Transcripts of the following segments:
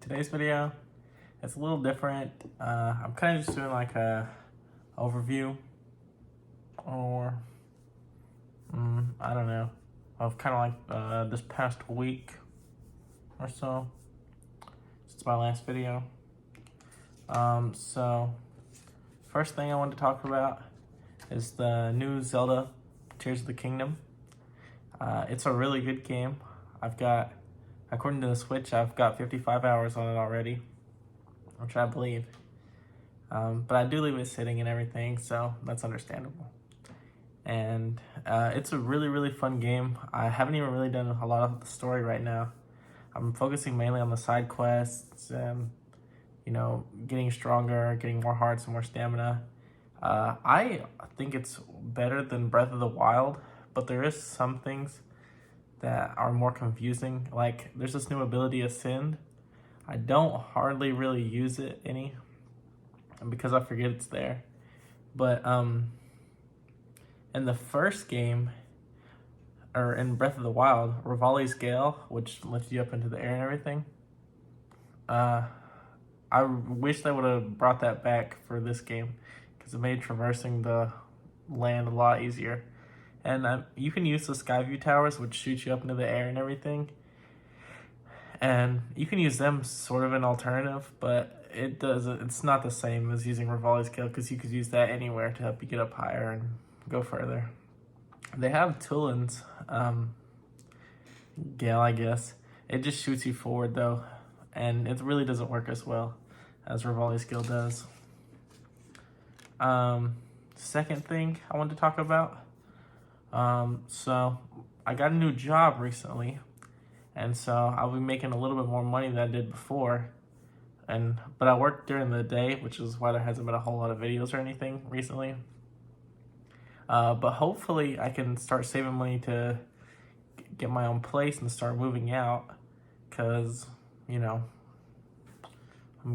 Today's video, it's a little different. I'm kind of just doing like a overview or I don't know, of kind of like this past week or so. It's my last video. So first thing I want to talk about is the new Zelda Tears of the Kingdom. It's a really good game. According to the Switch, I've got 55 hours on it already, which I believe. But I do leave it sitting and everything, so that's understandable. And it's a really, really fun game. I haven't even really done a lot of the story right now. I'm focusing mainly on the side quests and, getting stronger, getting more hearts and more stamina. I think it's better than Breath of the Wild, but there is some things that are more confusing. Like, there's this new ability, Ascend. I don't hardly really use it any, because I forget it's there. But in the first game, or in Breath of the Wild, Rivali's Gale, which lifts you up into the air and everything, I wish they would have brought that back for this game, because it made traversing the land a lot easier. And you can use the Skyview towers, which shoot you up into the air and everything. And you can use them sort of an alternative, but it's not the same as using Rivali's Gale, because you could use that anywhere to help you get up higher and go further. They have Tulin's Gale, I guess. It just shoots you forward though, and it really doesn't work as well as Rivali's Gale does. Second thing I want to talk about. So I got a new job recently, and so I'll be making a little bit more money than I did before. But I work during the day, which is why there hasn't been a whole lot of videos or anything recently. But hopefully I can start saving money to get my own place and start moving out, because, I'm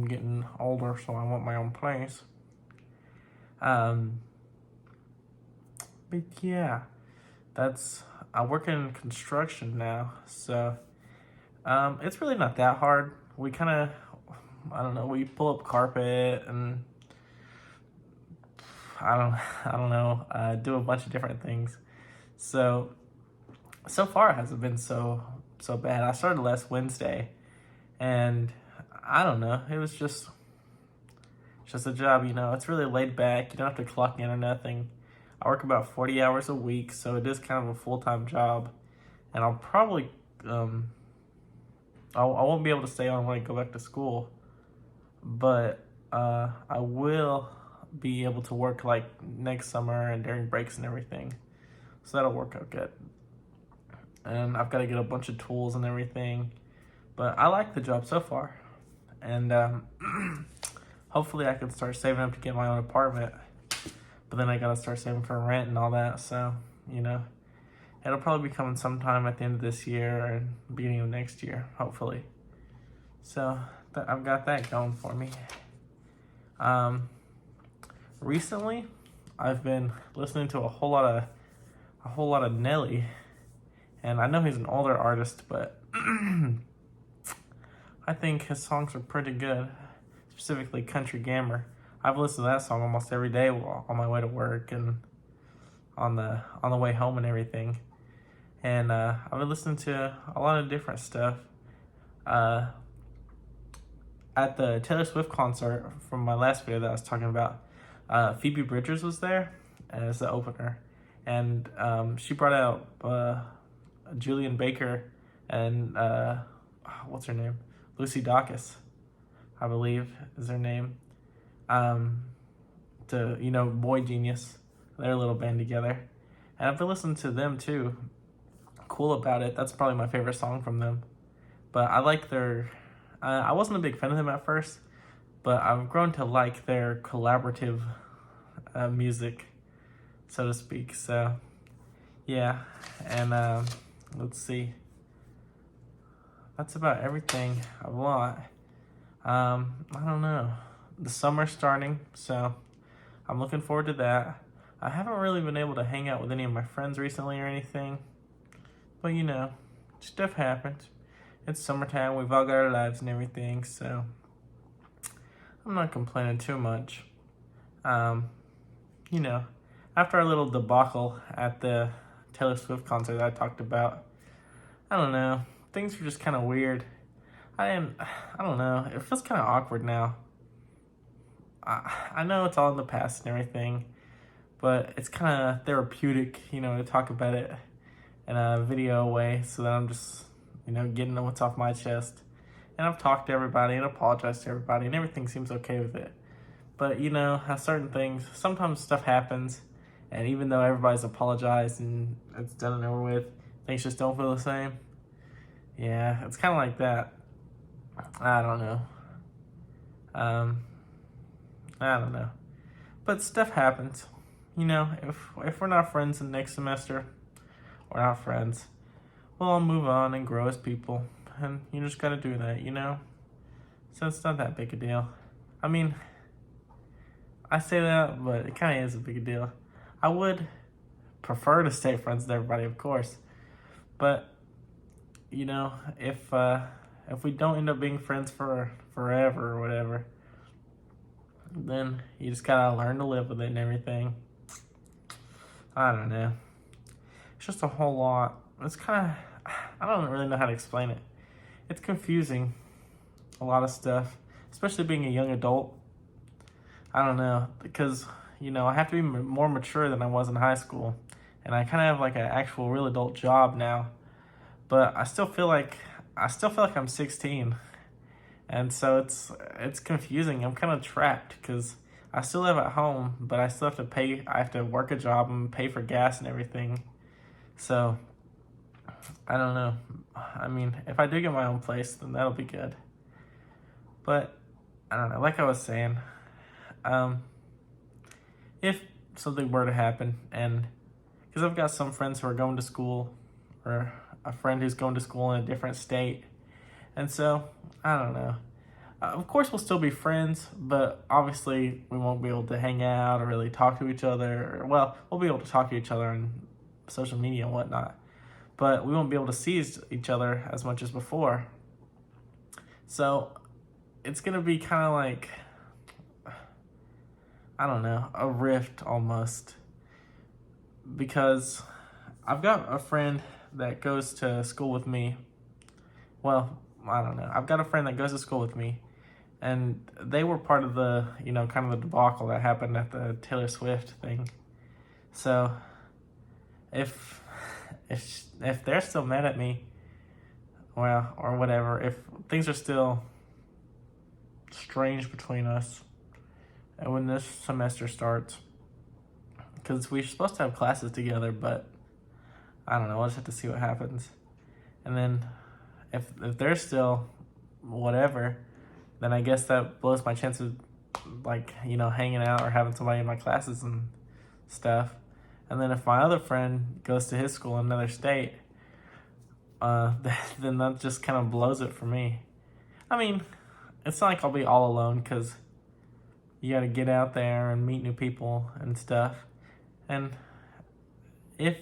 getting older, so I want my own place. But yeah, I work in construction now, so it's really not that hard. We kind of, we pull up carpet and do a bunch of different things. So far it hasn't been so bad. I started last Wednesday, and I don't know, it was just a job, it's really laid back. You don't have to clock in or nothing. I work about 40 hours a week, so it is kind of a full-time job. And I'll probably, I won't be able to stay on when I go back to school, but I will be able to work like next summer and during breaks and everything. So that'll work out good. And I've got to get a bunch of tools and everything, but I like the job so far. And hopefully I can start saving up to get my own apartment. But then I gotta start saving for rent and all that, so, it'll probably be coming sometime at the end of this year or beginning of next year, hopefully. So, I've got that going for me. Recently, I've been listening to a whole lot of Nelly, and I know he's an older artist, but I think his songs are pretty good, specifically Country Gamer. I've listened to that song almost every day on my way to work and on the way home and everything. And I've been listening to a lot of different stuff. At the Taylor Swift concert from my last video that I was talking about, Phoebe Bridgers was there as the opener. And she brought out Julian Baker and what's her name? Lucy Dacus, I believe is her name. To Boy Genius, their little band together, and I've been listening to them too. Cool About It, that's probably my favorite song from them. But I like their I wasn't a big fan of them at first, but I've grown to like their collaborative music, so to speak. So yeah, and let's see, that's about everything I want. I don't know. The summer's starting, so I'm looking forward to that. I haven't really been able to hang out with any of my friends recently or anything, but stuff happens. It's summertime. We've all got our lives and everything, so I'm not complaining too much. Um, you know, after our little debacle at the Taylor Swift concert that I talked about, I don't know. Things are just kind of weird. I don't know. It feels kind of awkward now. I know it's all in the past and everything, but it's kind of therapeutic, to talk about it in a video way so that I'm just, getting what's off my chest. And I've talked to everybody and apologized to everybody, and everything seems okay with it. But, how certain things, sometimes stuff happens, and even though everybody's apologized and it's done and over with, things just don't feel the same. Yeah, it's kind of like that. I don't know. Um, I don't know. But stuff happens. If we're not friends in the next semester, we're not friends. Well, I'll move on and grow as people. And you just gotta do that. So it's not that big a deal. I mean, I say that, but it kind of is a big deal. I would prefer to stay friends with everybody, of course. But, if we don't end up being friends for forever or whatever, then you just gotta learn to live with it and everything. I don't know. It's just a whole lot. It's kind of, I don't really know how to explain it. It's confusing, a lot of stuff, especially being a young adult. I don't know, because, I have to be more mature than I was in high school. And I kind of have like an actual real adult job now. But I still feel like I'm 16. And so it's confusing. I'm kind of trapped because I still live at home, but I still have to pay. I have to work a job and pay for gas and everything. So I don't know. I mean, if I do get my own place, then that'll be good. But I don't know. Like I was saying, if something were to happen, and because I've got some friends who are going to school, or a friend who's going to school in a different state, and so I don't know. Of course, we'll still be friends, but obviously we won't be able to hang out or really talk to each other. Well, we'll be able to talk to each other on social media and whatnot, but we won't be able to see each other as much as before. So it's gonna be kind of like, I don't know, a rift almost, because I've got a friend that goes to school with me. Well, I don't know. I've got a friend that goes to school with me, and they were part of the, kind of the debacle that happened at the Taylor Swift thing. So if they're still mad at me, well, or whatever, if things are still strange between us, and when this semester starts, because we're supposed to have classes together, but I don't know. We'll just have to see what happens. And then if they're still whatever, then I guess that blows my chance of, like, hanging out or having somebody in my classes and stuff. And then if my other friend goes to his school in another state, then that just kind of blows it for me. I mean, it's not like I'll be all alone, because you got to get out there and meet new people and stuff. And if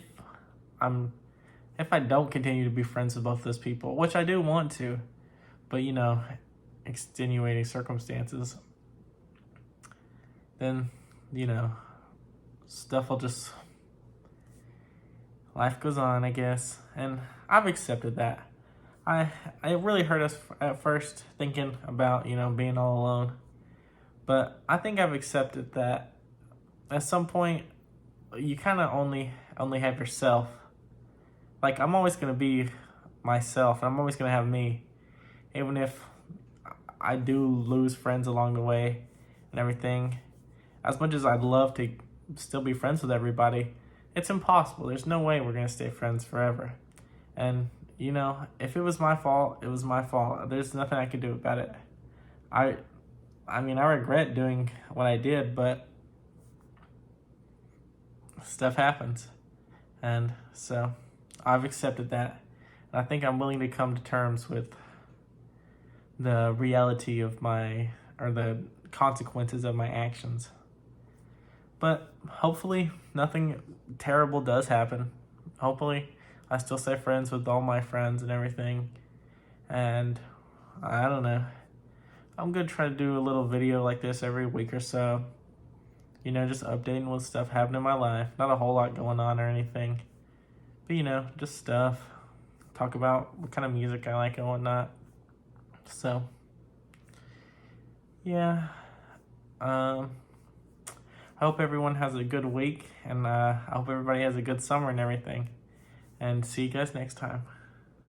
I don't continue to be friends with both those people, which I do want to, but extenuating circumstances, then stuff will just, life goes on, I guess. And I've accepted that. It really hurt us at first, thinking about being all alone, but I think I've accepted that at some point you kind of only have yourself. Like, I'm always going to be myself, and I'm always going to have me, even if I do lose friends along the way and everything. As much as I'd love to still be friends with everybody, it's impossible. There's no way we're going to stay friends forever. And, if it was my fault, it was my fault. There's nothing I could do about it. I mean, I regret doing what I did, but stuff happens. And so I've accepted that. And I think I'm willing to come to terms with the reality of the consequences of my actions. But hopefully nothing terrible does happen. Hopefully I still stay friends with all my friends and everything. And I don't know. I'm gonna try to do a little video like this every week or so. You know, just updating what stuff happened in my life. Not a whole lot going on or anything. But you know, just stuff. Talk about what kind of music I like and whatnot. So, yeah. I hope everyone has a good week, and I hope everybody has a good summer and everything. And see you guys next time.